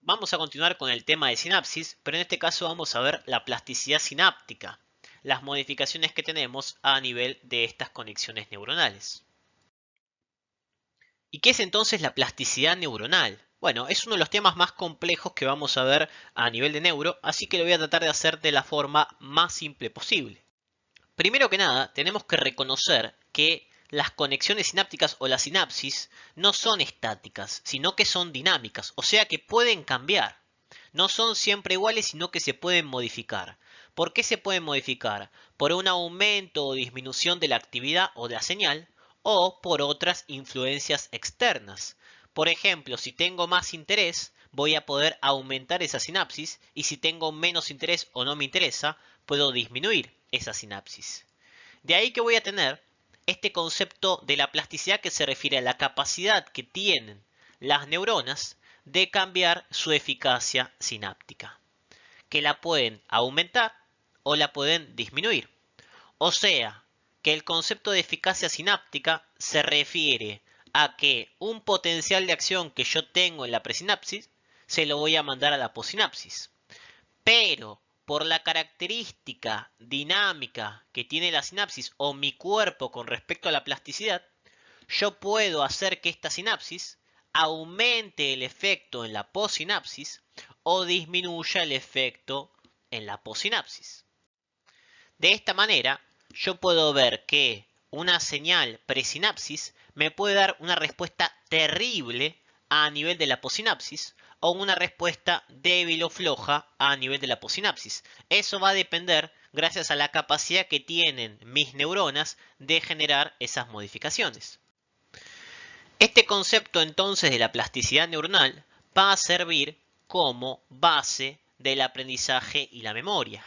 Vamos a continuar con el tema de sinapsis, pero en este caso vamos a ver la plasticidad sináptica, las modificaciones que tenemos a nivel de estas conexiones neuronales. ¿Y qué es entonces la plasticidad neuronal? Bueno, es uno de los temas más complejos que vamos a ver a nivel de neuro, así que lo voy a tratar de hacer de la forma más simple posible. Primero que nada, tenemos que reconocer que las conexiones sinápticas o la sinapsis no son estáticas, sino que son dinámicas, o sea que pueden cambiar. No son siempre iguales, sino que se pueden modificar. ¿Por qué se pueden modificar? Por un aumento o disminución de la actividad o de la señal, o por otras influencias externas. Por ejemplo, si tengo más interés, voy a poder aumentar esa sinapsis, y si tengo menos interés o no me interesa, puedo disminuir esa sinapsis. De ahí que voy a tener este concepto de la plasticidad que se refiere a la capacidad que tienen las neuronas de cambiar su eficacia sináptica, que la pueden aumentar o la pueden disminuir. O sea, que el concepto de eficacia sináptica se refiere a que un potencial de acción que yo tengo en la presinapsis se lo voy a mandar a la possinapsis. Pero por la característica dinámica que tiene la sinapsis o mi cuerpo con respecto a la plasticidad, yo puedo hacer que esta sinapsis aumente el efecto en la possinapsis o disminuya el efecto en la possinapsis. De esta manera, yo puedo ver que una señal presinapsis me puede dar una respuesta terrible a nivel de la possinapsis o una respuesta débil o floja a nivel de la possinapsis. Eso va a depender gracias a la capacidad que tienen mis neuronas de generar esas modificaciones. Este concepto entonces de la plasticidad neuronal va a servir como base del aprendizaje y la memoria.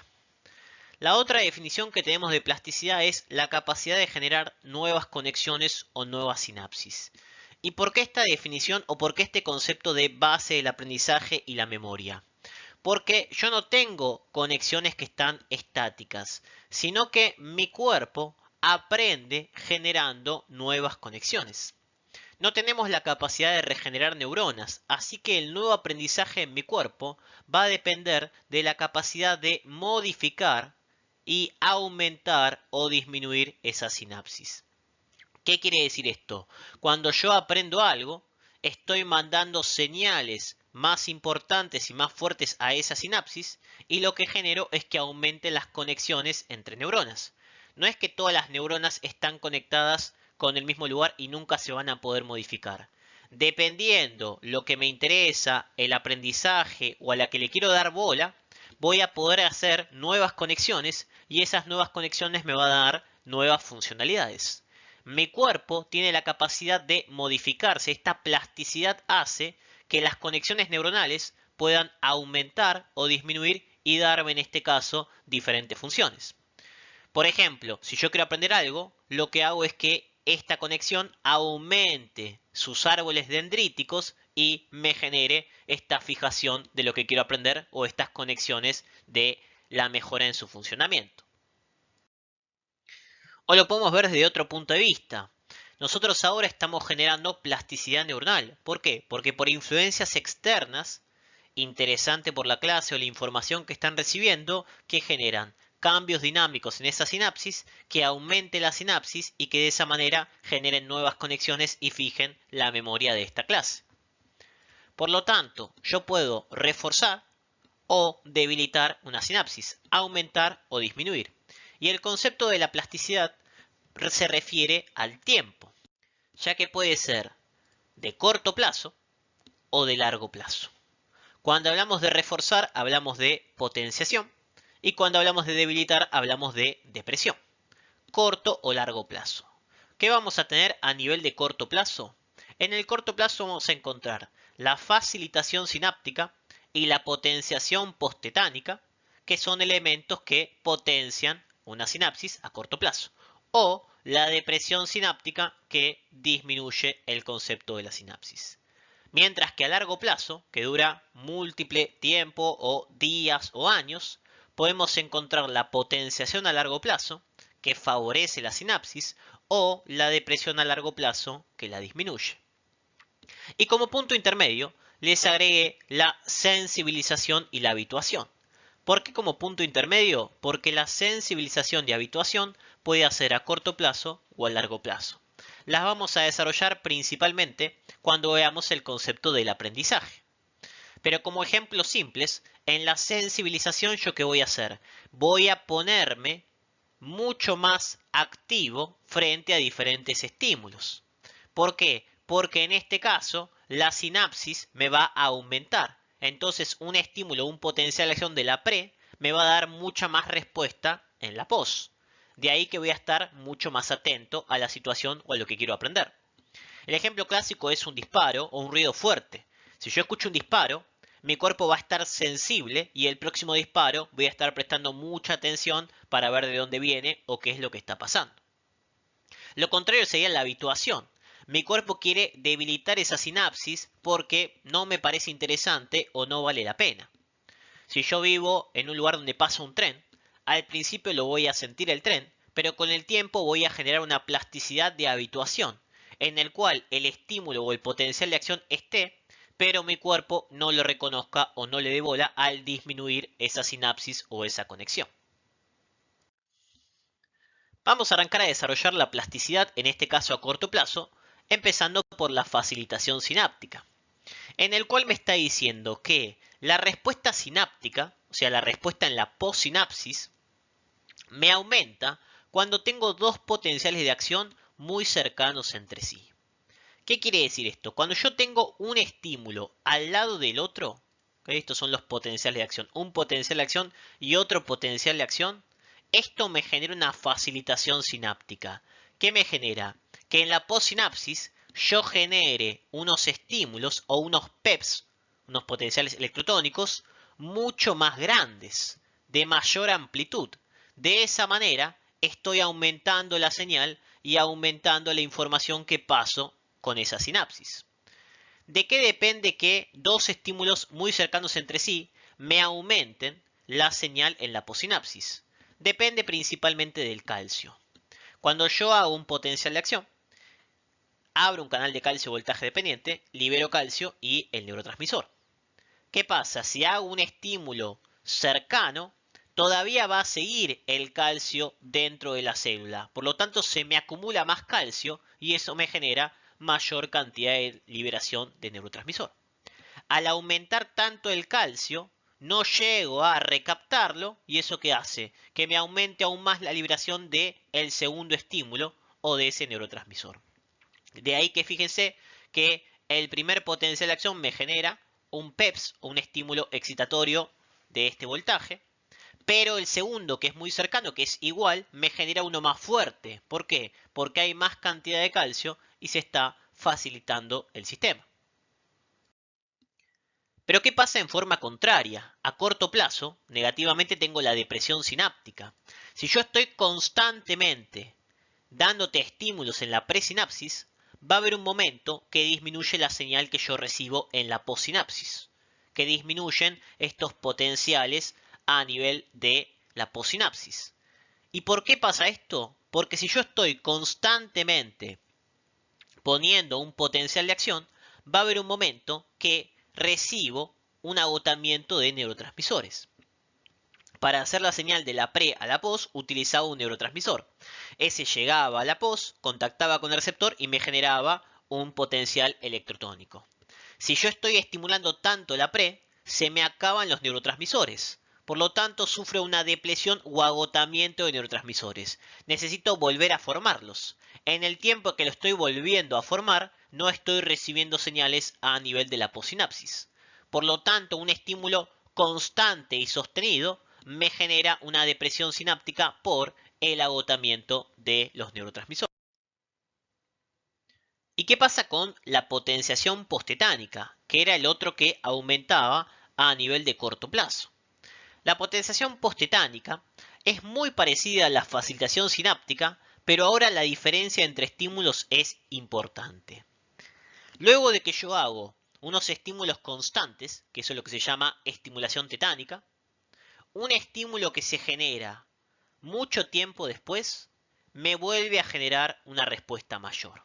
La otra definición que tenemos de plasticidad es la capacidad de generar nuevas conexiones o nuevas sinapsis. ¿Y por qué esta definición o por qué este concepto de base del aprendizaje y la memoria? Porque yo no tengo conexiones que están estáticas, sino que mi cuerpo aprende generando nuevas conexiones. No tenemos la capacidad de regenerar neuronas, así que el nuevo aprendizaje en mi cuerpo va a depender de la capacidad de modificar y aumentar o disminuir esa sinapsis. ¿Qué quiere decir esto? Cuando yo aprendo algo, estoy mandando señales más importantes y más fuertes a esa sinapsis, y lo que genero es que aumenten las conexiones entre neuronas. No es que todas las neuronas están conectadas con el mismo lugar y nunca se van a poder modificar. Dependiendo lo que me interesa, el aprendizaje o a la que le quiero dar bola, voy a poder hacer nuevas conexiones, y esas nuevas conexiones me van a dar nuevas funcionalidades. Mi cuerpo tiene la capacidad de modificarse. Esta plasticidad hace que las conexiones neuronales puedan aumentar o disminuir y darme en este caso diferentes funciones. Por ejemplo, si yo quiero aprender algo, lo que hago es que esta conexión aumente sus árboles dendríticos y me genere esta fijación de lo que quiero aprender o estas conexiones de la mejora en su funcionamiento. O lo podemos ver desde otro punto de vista. Nosotros ahora estamos generando plasticidad neuronal. ¿Por qué? Porque por influencias externas, interesante por la clase o la información que están recibiendo, que generan cambios dinámicos en esa sinapsis, que aumente la sinapsis y que de esa manera generen nuevas conexiones y fijen la memoria de esta clase. Por lo tanto, yo puedo reforzar o debilitar una sinapsis, aumentar o disminuir. Y el concepto de la plasticidad se refiere al tiempo, ya que puede ser de corto plazo o de largo plazo. Cuando hablamos de reforzar, hablamos de potenciación, y cuando hablamos de debilitar, hablamos de depresión. Corto o largo plazo. ¿Qué vamos a tener a nivel de corto plazo? En el corto plazo vamos a encontrar la facilitación sináptica y la potenciación postetánica, que son elementos que potencian una sinapsis a corto plazo, o la depresión sináptica, que disminuye el concepto de la sinapsis. Mientras que a largo plazo, que dura múltiple tiempo o días o años, podemos encontrar la potenciación a largo plazo, que favorece la sinapsis, o la depresión a largo plazo, que la disminuye. Y como punto intermedio, les agregué la sensibilización y la habituación. ¿Por qué como punto intermedio? Porque la sensibilización y habituación puede hacer a corto plazo o a largo plazo. Las vamos a desarrollar principalmente cuando veamos el concepto del aprendizaje. Pero como ejemplos simples, en la sensibilización yo qué voy a hacer? Voy a ponerme mucho más activo frente a diferentes estímulos. ¿Por qué? Porque en este caso la sinapsis me va a aumentar. Entonces un estímulo, un potencial de acción de la pre me va a dar mucha más respuesta en la post. De ahí que voy a estar mucho más atento a la situación o a lo que quiero aprender. El ejemplo clásico es un disparo o un ruido fuerte. Si yo escucho un disparo, mi cuerpo va a estar sensible y el próximo disparo voy a estar prestando mucha atención para ver de dónde viene o qué es lo que está pasando. Lo contrario sería la habituación. Mi cuerpo quiere debilitar esa sinapsis porque no me parece interesante o no vale la pena. Si yo vivo en un lugar donde pasa un tren, al principio lo voy a sentir el tren, pero con el tiempo voy a generar una plasticidad de habituación, en el cual el estímulo o el potencial de acción esté, pero mi cuerpo no lo reconozca o no le dé bola al disminuir esa sinapsis o esa conexión. Vamos a arrancar a desarrollar la plasticidad, en este caso a corto plazo, empezando por la facilitación sináptica, en el cual me está diciendo que la respuesta sináptica, o sea, la respuesta en la postsinapsis, me aumenta cuando tengo dos potenciales de acción muy cercanos entre sí. ¿Qué quiere decir esto? Cuando yo tengo un estímulo al lado del otro, ¿okay? Estos son los potenciales de acción, un potencial de acción y otro potencial de acción, esto me genera una facilitación sináptica. ¿Qué me genera? Que en la postsinapsis yo genere unos estímulos o unos PEPs, unos potenciales electrotónicos, mucho más grandes, de mayor amplitud. De esa manera estoy aumentando la señal y aumentando la información que paso con esa sinapsis. ¿De qué depende que dos estímulos muy cercanos entre sí me aumenten la señal en la postsinapsis? Depende principalmente del calcio. Cuando yo hago un potencial de acción, abro un canal de calcio voltaje dependiente, libero calcio y el neurotransmisor. ¿Qué pasa? Si hago un estímulo cercano, todavía va a seguir el calcio dentro de la célula. Por lo tanto, se me acumula más calcio y eso me genera mayor cantidad de liberación de neurotransmisor. Al aumentar tanto el calcio, no llego a recaptarlo y eso ¿qué hace? Que me aumente aún más la liberación del segundo estímulo o de ese neurotransmisor. De ahí que fíjense que el primer potencial de acción me genera un PEPS o un estímulo excitatorio de este voltaje, pero el segundo, que es muy cercano, que es igual, me genera uno más fuerte. ¿Por qué? Porque hay más cantidad de calcio y se está facilitando el sistema. Pero ¿qué pasa en forma contraria? A corto plazo, negativamente tengo la depresión sináptica. Si yo estoy constantemente dándote estímulos en la presinapsis, va a haber un momento que disminuye la señal que yo recibo en la postsinapsis, que disminuyen estos potenciales a nivel de la postsinapsis. ¿Y por qué pasa esto? Porque si yo estoy constantemente poniendo un potencial de acción, va a haber un momento que recibo un agotamiento de neurotransmisores. Para hacer la señal de la pre a la post utilizaba un neurotransmisor. Ese llegaba a la post, contactaba con el receptor y me generaba un potencial electrotónico. Si yo estoy estimulando tanto la pre, se me acaban los neurotransmisores. Por lo tanto, sufro una depresión o agotamiento de neurotransmisores. Necesito volver a formarlos. En el tiempo que lo estoy volviendo a formar, no estoy recibiendo señales a nivel de la postsinapsis. Por lo tanto, un estímulo constante y sostenido me genera una depresión sináptica por el agotamiento de los neurotransmisores. ¿Y qué pasa con la potenciación postetánica, que era el otro que aumentaba a nivel de corto plazo? La potenciación postetánica es muy parecida a la facilitación sináptica, pero ahora la diferencia entre estímulos es importante. Luego de que yo hago unos estímulos constantes, que eso es lo que se llama estimulación tetánica, un estímulo que se genera mucho tiempo después me vuelve a generar una respuesta mayor.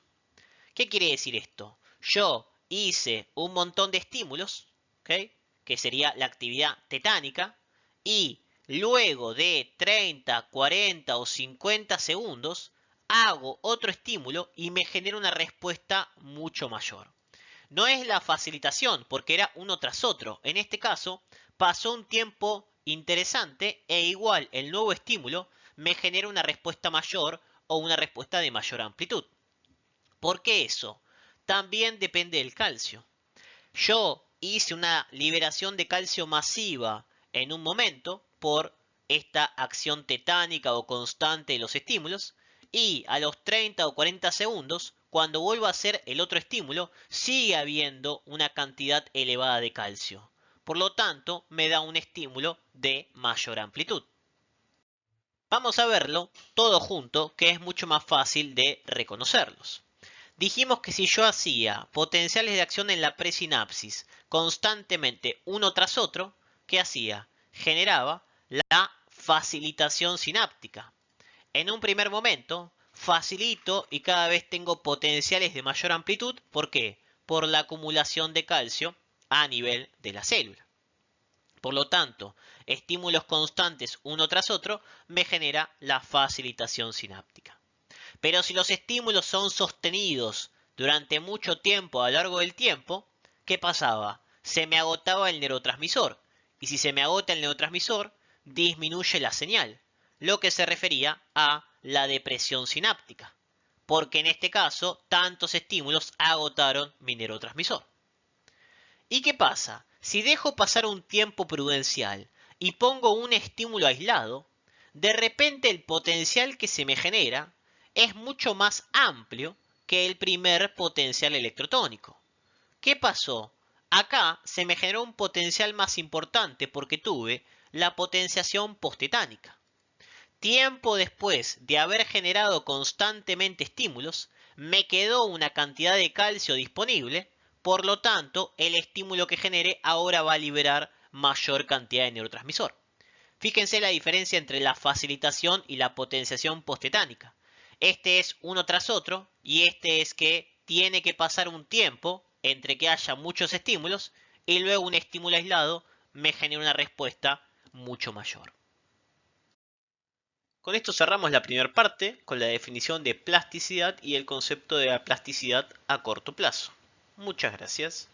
¿Qué quiere decir esto? Yo hice un montón de estímulos, ¿ok? Que sería la actividad tetánica, y luego de 30, 40 o 50 segundos, hago otro estímulo y me genera una respuesta mucho mayor. No es la facilitación, porque era uno tras otro. En este caso, pasó un tiempo interesante e igual el nuevo estímulo me genera una respuesta mayor o una respuesta de mayor amplitud. ¿Por qué eso? También depende del calcio. Yo hice una liberación de calcio masiva en un momento por esta acción tetánica o constante de los estímulos, y a los 30 o 40 segundos, cuando vuelvo a hacer el otro estímulo, sigue habiendo una cantidad elevada de calcio. Por lo tanto, me da un estímulo de mayor amplitud. Vamos a verlo todo junto, que es mucho más fácil de reconocerlos. Dijimos que si yo hacía potenciales de acción en la presinapsis constantemente uno tras otro, ¿qué hacía? Generaba la facilitación sináptica. En un primer momento, facilito y cada vez tengo potenciales de mayor amplitud. ¿Por qué? Por la acumulación de calcio a nivel de la célula. Por lo tanto, estímulos constantes uno tras otro me genera la facilitación sináptica. Pero si los estímulos son sostenidos durante mucho tiempo a lo largo del tiempo, ¿qué pasaba? Se me agotaba el neurotransmisor. Y si se me agota el neurotransmisor, disminuye la señal, lo que se refería a la depresión sináptica. Porque en este caso, tantos estímulos agotaron mi neurotransmisor. ¿Y qué pasa? Si dejo pasar un tiempo prudencial y pongo un estímulo aislado, de repente el potencial que se me genera es mucho más amplio que el primer potencial electrotónico. ¿Qué pasó? Acá se me generó un potencial más importante porque tuve la potenciación postetánica. Tiempo después de haber generado constantemente estímulos, me quedó una cantidad de calcio disponible, por lo tanto, el estímulo que genere ahora va a liberar mayor cantidad de neurotransmisor. Fíjense la diferencia entre la facilitación y la potenciación postetánica. Este es uno tras otro y este es que tiene que pasar un tiempo entre que haya muchos estímulos y luego un estímulo aislado me genera una respuesta mucho mayor. Con esto cerramos la primera parte con la definición de plasticidad y el concepto de la plasticidad a corto plazo. Muchas gracias.